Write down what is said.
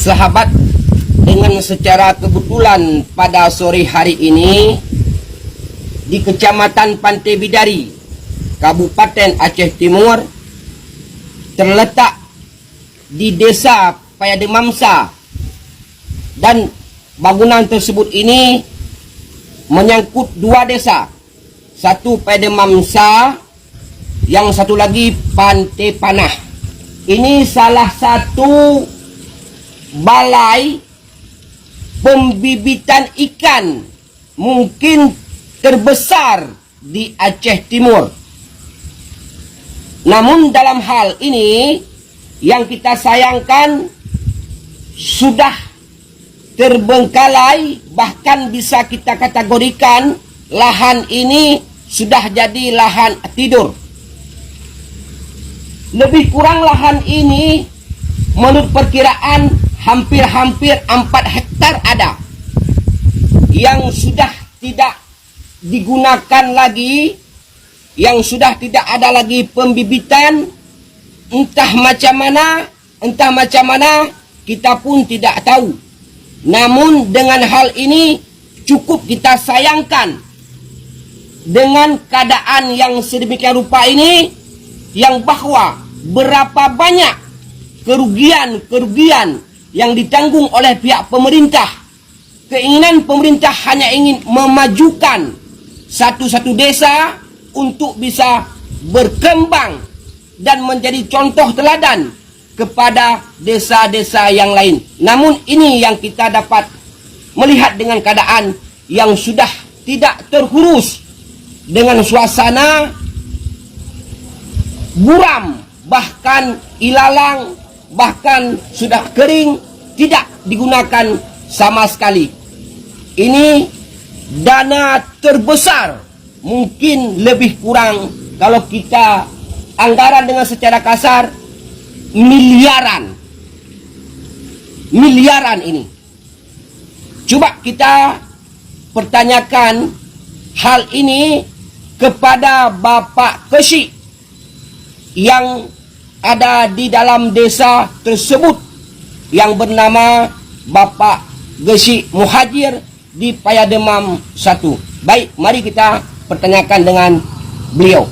sahabat, dengan secara kebetulan pada sore hari ini di Kecamatan Pantai Bidari, Kabupaten Aceh Timur, terletak di Desa Payademamsa, dan bangunan tersebut ini menyangkut dua desa, satu Payademamsa, yang satu lagi Pantai Panah. Ini salah satu balai pembibitan ikan mungkin terbesar di Aceh Timur. Namun dalam hal ini yang kita sayangkan sudah terbengkalai, bahkan bisa kita kategorikan lahan ini sudah jadi lahan tidur. Lebih kurang lahan ini menurut perkiraan hampir 4 hektar ada yang sudah tidak digunakan lagi, yang sudah tidak ada lagi pembibitan. Entah macam mana kita pun tidak tahu. Namun dengan hal ini cukup kita sayangkan dengan keadaan yang sedemikian rupa ini, yang bahwa berapa banyak kerugian yang ditanggung oleh pihak pemerintah. Keinginan pemerintah hanya ingin memajukan satu desa untuk bisa berkembang dan menjadi contoh teladan kepada desa-desa yang lain. Namun ini yang kita dapat melihat dengan keadaan yang sudah tidak terurus, dengan suasana buram, bahkan ilalang, bahkan sudah kering, tidak digunakan sama sekali. Ini dana terbesar, mungkin lebih kurang kalau kita anggaran dengan secara kasar miliaran ini. Coba kita pertanyakan hal ini kepada Bapak Kesi yang ada di dalam desa tersebut, yang bernama Bapak Gesi Muhajir di Payademam 1. Baik, mari kita pertanyakan dengan beliau.